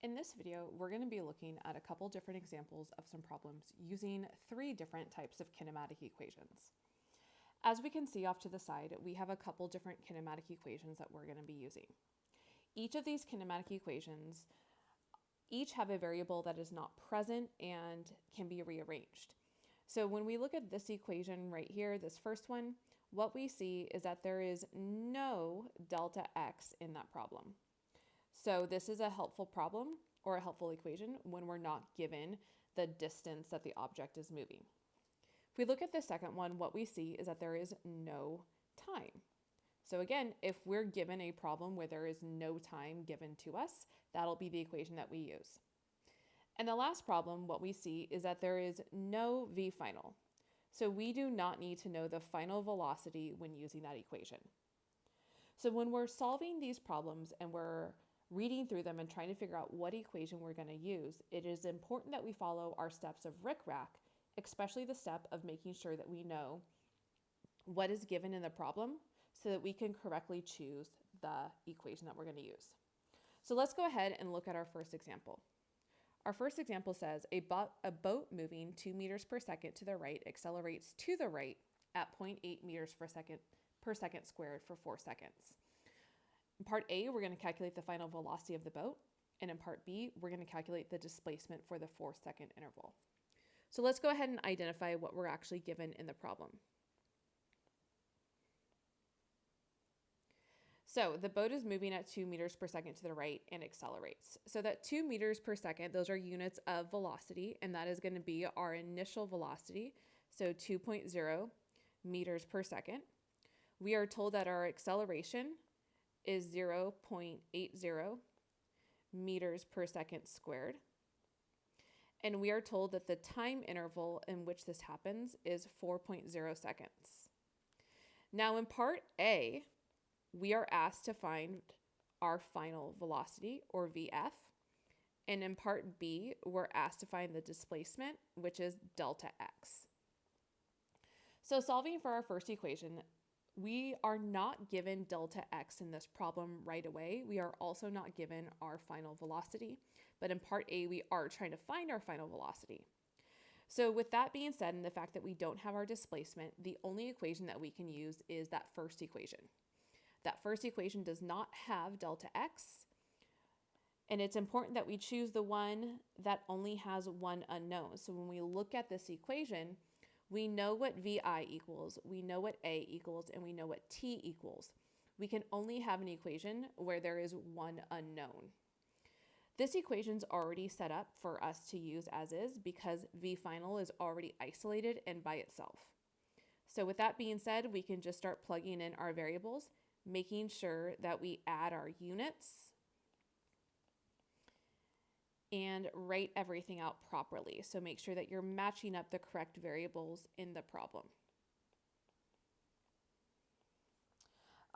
In this video, we're going to be looking at a couple different examples of some problems using three different types of kinematic equations. As we can see off to the side, we have a couple different kinematic equations that we're going to be using. Each of these kinematic equations each have a variable that is not present and can be rearranged. So when we look at this equation right here, this first one, what we see is that there is no delta x in that problem. So this is a helpful problem or a helpful equation when we're not given the distance that the object is moving. If we look at the second one, what we see is that there is no time. So again, if we're given a problem where there is no time given to us, that'll be the equation that we use. And the last problem, what we see is that there is no v final. So we do not need to know the final velocity when using that equation. So when we're solving these problems and we're reading through them and trying to figure out what equation we're going to use, it is important that we follow our steps of rickrack, especially the step of making sure that we know what is given in the problem so that we can correctly choose the equation that we're going to use. So let's go ahead and look at our first example. Our first example says a boat moving 2 meters per second to the right accelerates to the right at 0.8 meters per second squared for 4 seconds. In part A, we're going to calculate the final velocity of the boat. And in part B, we're going to calculate the displacement for the 4-second interval. So let's go ahead and identify what we're actually given in the problem. So the boat is moving at 2 meters per second to the right and accelerates. So that 2 meters per second, those are units of velocity, and that is going to be our initial velocity. So 2.0 meters per second. We are told that our acceleration is 0.80 meters per second squared. And we are told that the time interval in which this happens is 4.0 seconds. Now in part A, we are asked to find our final velocity, or VF. And in part B, we're asked to find the displacement, which is delta x. So solving for our first equation, we are not given delta x in this problem right away. We are also not given our final velocity. But in part A, we are trying to find our final velocity. So with that being said, and the fact that we don't have our displacement, the only equation that we can use is that first equation. That first equation does not have delta x, and it's important that we choose the one that only has one unknown. So when we look at this equation, we know what VI equals, we know what A equals, and we know what T equals. We can only have an equation where there is one unknown. This equation's already set up for us to use as is because V final is already isolated and by itself. So with that being said, we can just start plugging in our variables, making sure that we add our units and write everything out properly. So make sure that you're matching up the correct variables in the problem.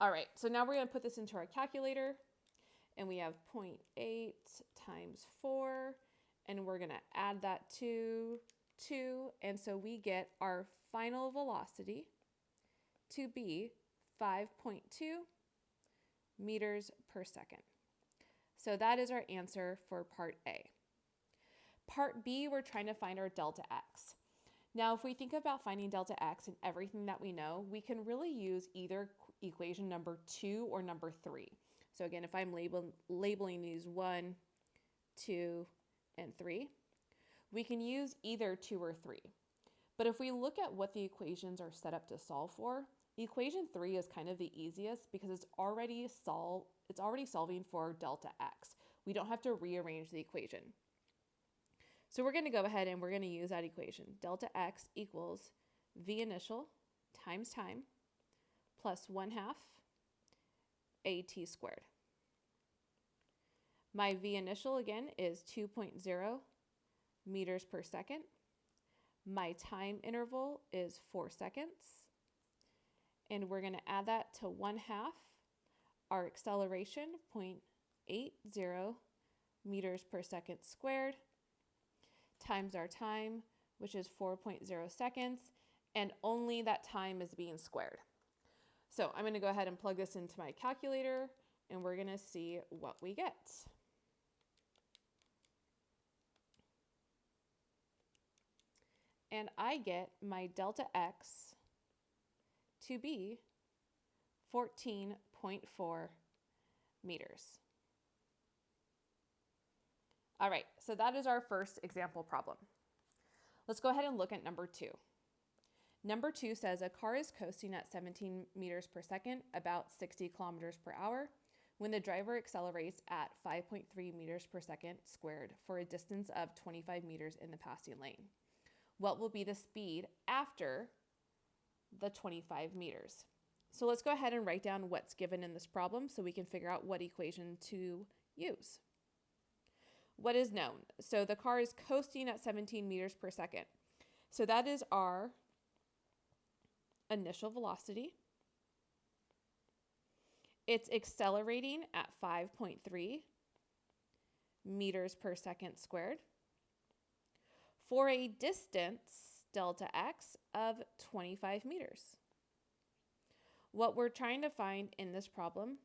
All right, so now we're going to put this into our calculator, and we have 0.8 times 4, and we're going to add that to 2, and so we get our final velocity to be 5.2 meters per second. So that is our answer for part A. Part B, we're trying to find our delta x. Now, if we think about finding delta x and everything that we know, we can really use either equation number 2 or number 3. So again, if I'm labeling these 1, 2, and 3, we can use either 2 or 3. But if we look at what the equations are set up to solve for, equation 3 is kind of the easiest because it's already solving for delta x. We don't have to rearrange the equation. So we're going to go ahead and we're going to use that equation. Delta x equals v initial times time plus 1/2 at squared. My v initial again is 2.0 meters per second. My time interval is 4 seconds. And we're going to add that to 1/2 our acceleration, 0.80 meters per second squared, times our time, which is 4.0 seconds, and only that time is being squared. So I'm going to go ahead and plug this into my calculator, and we're going to see what we get. and I get my delta x to be 14.4 meters. All right, so that is our first example problem. Let's go ahead and look at number 2. Number 2 says a car is coasting at 17 meters per second, about 60 kilometers per hour, when the driver accelerates at 5.3 meters per second squared for a distance of 25 meters in the passing lane. What will be the speed after the 25 meters? So let's go ahead and write down what's given in this problem so we can figure out what equation to use. What is known? So the car is coasting at 17 meters per second. So that is our initial velocity. It's accelerating at 5.3 meters per second squared for a distance, delta x, of 25 meters. What we're trying to find in this problem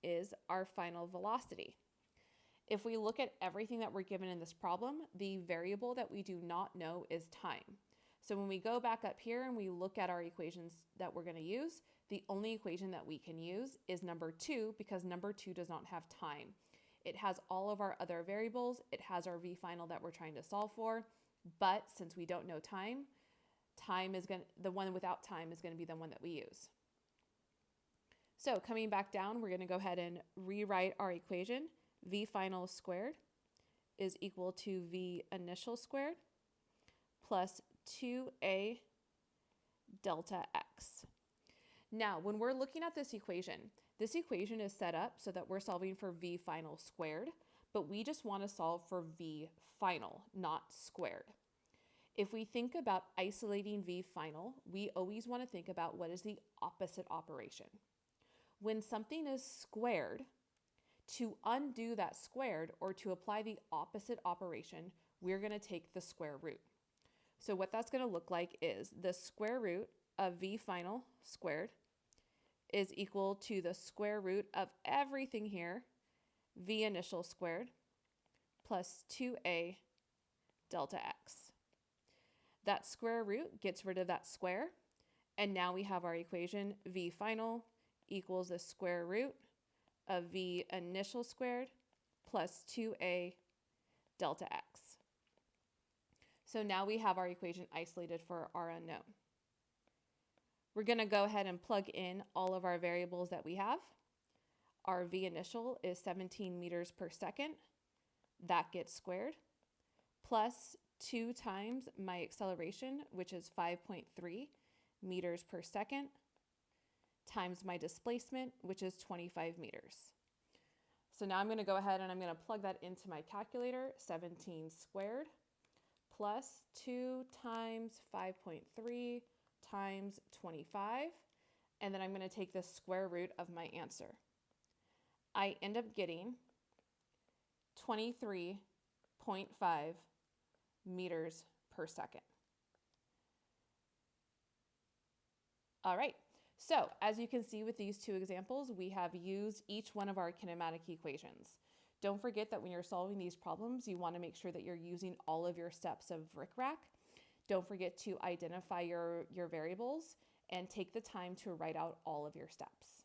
is our final velocity. If we look at everything that we're given in this problem, the variable that we do not know is time. So when we go back up here and we look at our equations that we're going to use, the only equation that we can use is number 2 because number 2 does not have time. It has all of our other variables. It has our v final that we're trying to solve for, but since we don't know time, the one without time is going to be the one that we use. So coming back down, we're going to go ahead and rewrite our equation. V final squared is equal to V initial squared plus 2a delta x. Now, when we're looking at this equation is set up so that we're solving for V final squared, but we just want to solve for V final, not squared. If we think about isolating V final, we always want to think about what is the opposite operation. When something is squared, to undo that squared or to apply the opposite operation, we're going to take the square root. So what that's going to look like is the square root of V final squared is equal to the square root of everything here, V initial squared, plus 2a delta x. That square root gets rid of that square, and now we have our equation V final equals the square root of V initial squared plus 2a delta x. So now we have our equation isolated for our unknown. We're going to go ahead and plug in all of our variables that we have. Our V initial is 17 meters per second. That gets squared. Plus 2 times my acceleration, which is 5.3 meters per second, times my displacement, which is 25 meters. So now I'm going to go ahead and I'm going to plug that into my calculator. 17 squared plus 2 times 5.3 times 25, and then I'm going to take the square root of my answer. I end up getting 23.5 meters per second. All right. So as you can see with these two examples, we have used each one of our kinematic equations. Don't forget that when you're solving these problems, you want to make sure that you're using all of your steps of RCRAC. Don't forget to identify your variables and take the time to write out all of your steps.